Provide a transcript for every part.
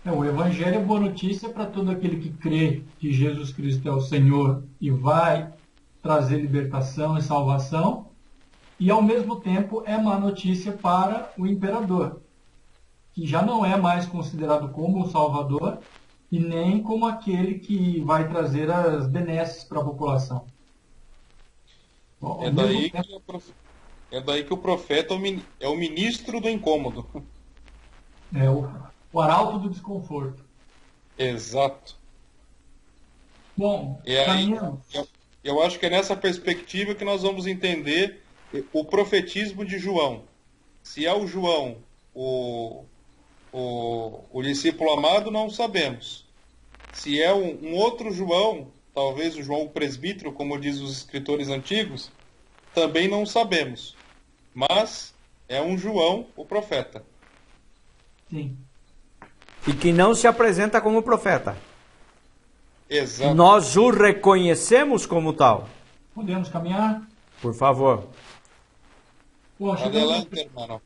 O Evangelho é boa notícia para todo aquele que crê que Jesus Cristo é o Senhor e vai trazer libertação e salvação, e ao mesmo tempo é má notícia para o imperador, que já não é mais considerado como o Salvador e nem como aquele que vai trazer as benesses para a população. Bom, ao É mesmo daí tempo, que, é daí que o profeta é o ministro do incômodo. é o arauto do desconforto. Exato. Bom, E aí, caminhamos. eu, eu acho que é nessa perspectiva que nós vamos entender o profetismo de João. Se é o João o discípulo amado, não sabemos. Se é um outro João, talvez o João presbítero, como diz os escritores antigos, também não sabemos. Mas é um João, o profeta. Sim. E que não se apresenta como profeta. Exato. Nós o reconhecemos como tal. Podemos caminhar? Por favor. Bom, chegamos Adelante, hermano.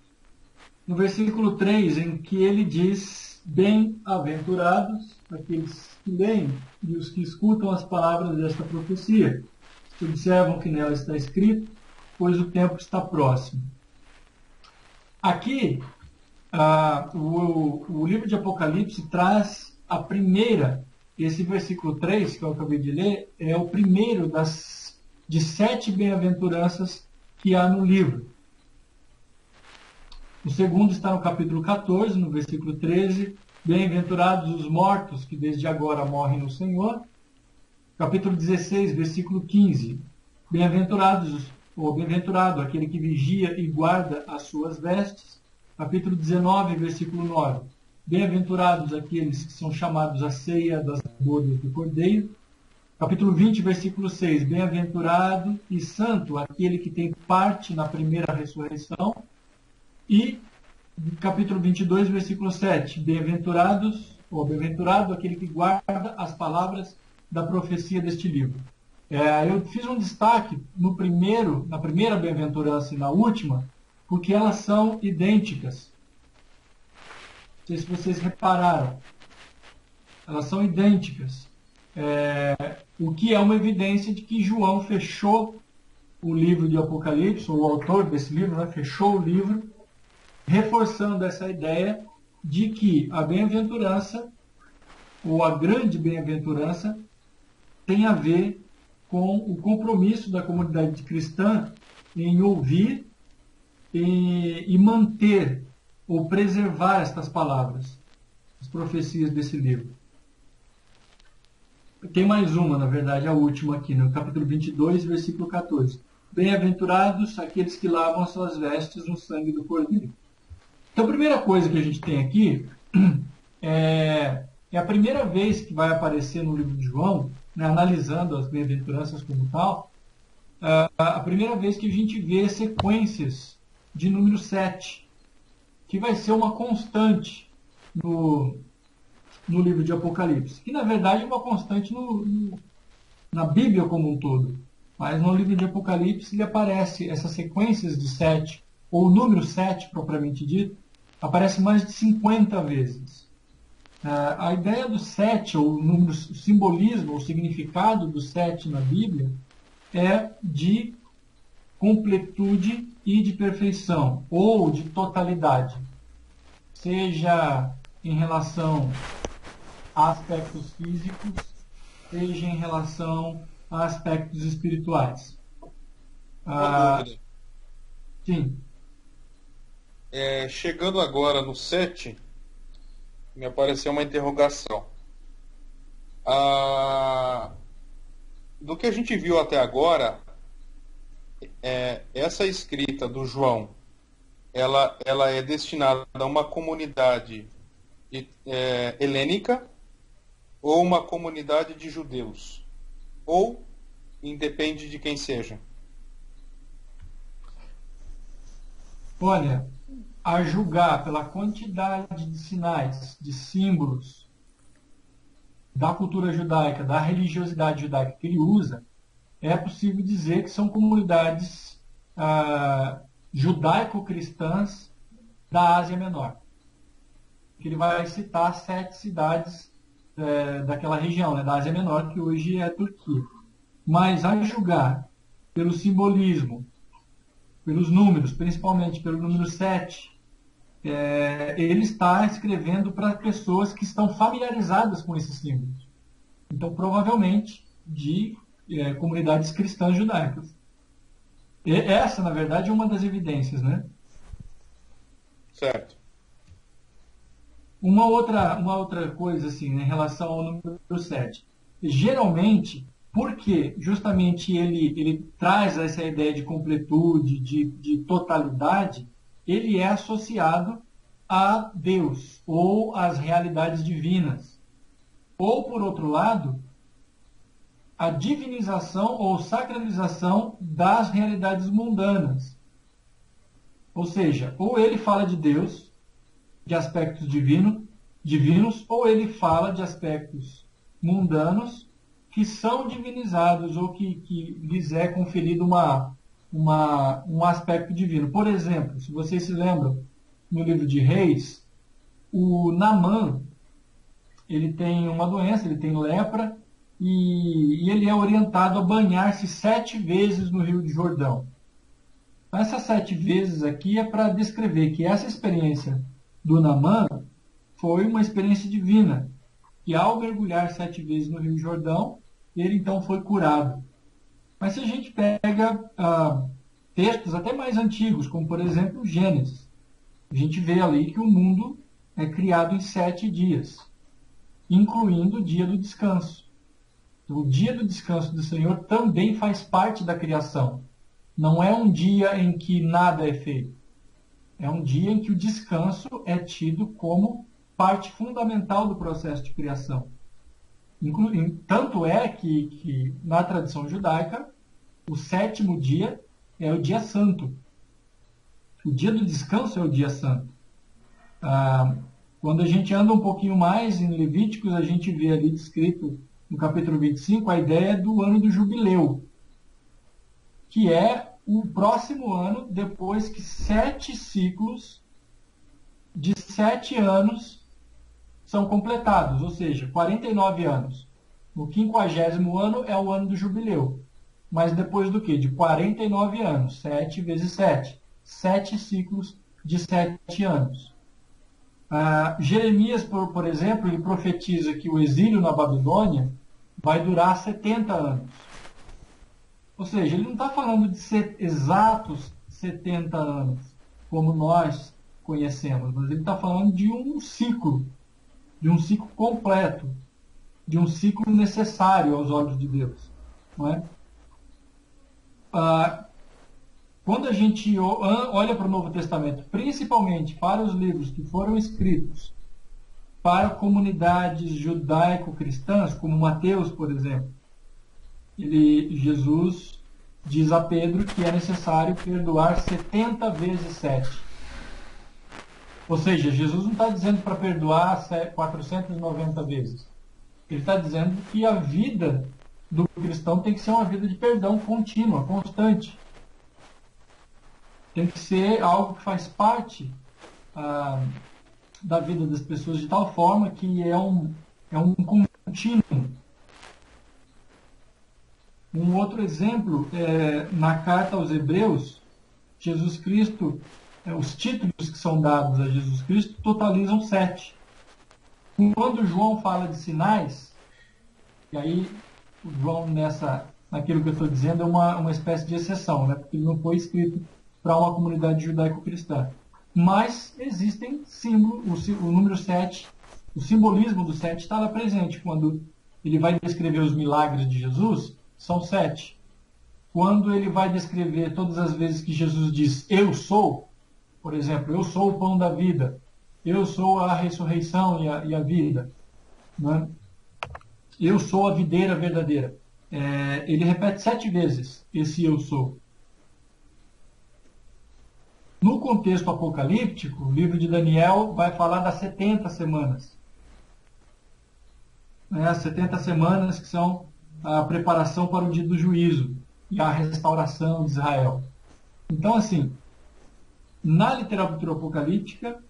no versículo 3, em que ele diz: Bem-aventurados aqueles que leem e os que escutam as palavras desta profecia, que observam que nela está escrito, pois o tempo está próximo. Aqui, o livro de Apocalipse traz a primeira, esse versículo 3, que eu acabei de ler, é o primeiro de 7 bem-aventuranças que há no livro. O segundo está no capítulo 14, no versículo 13. Bem-aventurados os mortos que desde agora morrem no Senhor. Capítulo 16, versículo 15. Bem-aventurados, ou bem-aventurado aquele que vigia e guarda as suas vestes. Capítulo 19, versículo 9. Bem-aventurados aqueles que são chamados à ceia das bodas do Cordeiro. Capítulo 20, versículo 6. Bem-aventurado e santo aquele que tem parte na primeira ressurreição. E capítulo 22, versículo 7. Bem-aventurados, ou bem-aventurado aquele que guarda as palavras da profecia deste livro. Eu fiz um destaque na primeira bem-aventurança e na última, porque elas são idênticas. Não sei se vocês repararam. Elas são idênticas. O que é uma evidência de que João fechou o livro de Apocalipse, ou o autor desse livro, né, fechou o livro, reforçando essa ideia de que a bem-aventurança, ou a grande bem-aventurança, tem a ver com o compromisso da comunidade cristã em ouvir e manter ou preservar estas palavras, as profecias desse livro. Tem mais uma, na verdade, a última aqui, no capítulo 22, versículo 14. Bem-aventurados aqueles que lavam suas vestes no sangue do Cordeiro. Então, a primeira coisa que a gente tem aqui é a primeira vez que vai aparecer no livro de João, né, analisando as bem-aventuranças como tal, a primeira vez que a gente vê sequências de número 7, que vai ser uma constante no livro de Apocalipse, que na verdade é uma constante na Bíblia como um todo. Mas no livro de Apocalipse ele aparece essas sequências de 7, ou o número 7 propriamente dito, aparece mais de 50 vezes. A ideia do 7, ou o simbolismo, o significado do 7 na Bíblia, é de completude e de perfeição, ou de totalidade. Seja em relação a aspectos físicos, seja em relação a aspectos espirituais. Uma dúvida. Sim. Chegando agora no 7, me apareceu uma interrogação. Do que a gente viu até agora, essa escrita do João, ela é destinada a uma comunidade helênica ou uma comunidade de judeus? Ou independe de quem seja? Olha, a julgar pela quantidade de sinais, de símbolos da cultura judaica, da religiosidade judaica que ele usa, é possível dizer que são comunidades judaico-cristãs da Ásia Menor. que ele vai citar 7 cidades daquela região, né, da Ásia Menor, que hoje é a Turquia. Mas, a julgar pelo simbolismo, pelos números, principalmente pelo número 7, ele está escrevendo para pessoas que estão familiarizadas com esses símbolos. Então, provavelmente, de comunidades cristãs judaicas. E essa, na verdade, é uma das evidências, né? Certo. Uma outra coisa, assim, né, em relação ao número 7. Geralmente, porque justamente ele traz essa ideia de completude, de totalidade, ele é associado a Deus, ou às realidades divinas. Ou, por outro lado, a divinização ou sacralização das realidades mundanas. Ou seja, ou ele fala de Deus, de aspectos divinos, ou ele fala de aspectos mundanos que são divinizados ou que lhes é conferido um aspecto divino. Por exemplo, se vocês se lembram, no livro de Reis, o Naamã, ele tem uma doença, ele tem lepra, e ele é orientado a banhar-se 7 vezes no Rio de Jordão. Essas 7 vezes aqui é para descrever que essa experiência do Naamã foi uma experiência divina, que ao mergulhar 7 vezes no Rio Jordão, ele então foi curado. Mas se a gente pega textos até mais antigos, como por exemplo Gênesis, a gente vê ali que o mundo é criado em 7 dias, incluindo o dia do descanso. O dia do descanso do Senhor também faz parte da criação. Não é um dia em que nada é feito. É um dia em que o descanso é tido como parte fundamental do processo de criação. Tanto é que na tradição judaica, o 7º dia é o dia santo. O dia do descanso é o dia santo. Quando a gente anda um pouquinho mais em Levíticos, a gente vê ali descrito no capítulo 25 a ideia do ano do jubileu, que é o próximo ano depois que 7 ciclos de 7 anos são completados, ou seja, 49 anos. No 50º ano é o ano do jubileu. Mas depois do quê? De 49 anos, 7 vezes 7. 7 ciclos de 7 anos. Jeremias, por exemplo, ele profetiza que o exílio na Babilônia vai durar 70 anos. Ou seja, ele não está falando de ser exatos 70 anos, como nós conhecemos, mas ele está falando de um ciclo completo, de um ciclo necessário aos olhos de Deus. Não é? Quando a gente olha para o Novo Testamento, principalmente para os livros que foram escritos para comunidades judaico-cristãs, como Mateus, por exemplo, Jesus diz a Pedro que é necessário perdoar 70 vezes 7. Ou seja, Jesus não está dizendo para perdoar 490 vezes. Ele está dizendo que a vida do cristão tem que ser uma vida de perdão contínua, constante. Tem que ser algo que faz parte da vida das pessoas de tal forma que é um contínuo. Um outro exemplo é na carta aos Hebreus, Jesus Cristo, os títulos que são dados a Jesus Cristo totalizam 7. Quando João fala de sinais, e aí o João naquilo que eu estou dizendo é uma espécie de exceção, né? Porque ele não foi escrito para uma comunidade judaico-cristã. Mas existem símbolos, o número 7, o simbolismo do 7 está lá presente. Quando ele vai descrever os milagres de Jesus, são 7. Quando ele vai descrever todas as vezes que Jesus diz, eu sou, por exemplo, eu sou o pão da vida, eu sou a ressurreição e a vida, né? Eu sou a videira verdadeira. Ele repete 7 vezes esse eu sou. No contexto apocalíptico, o livro de Daniel vai falar das 70 semanas. As 70 semanas que são a preparação para o dia do juízo e a restauração de Israel. Então, assim, na literatura apocalíptica,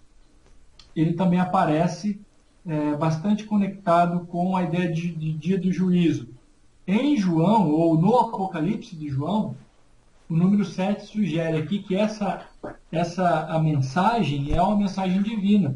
ele também aparece bastante conectado com a ideia de dia do juízo. Em João, ou no Apocalipse de João, o número 7 sugere aqui que a mensagem é uma mensagem divina.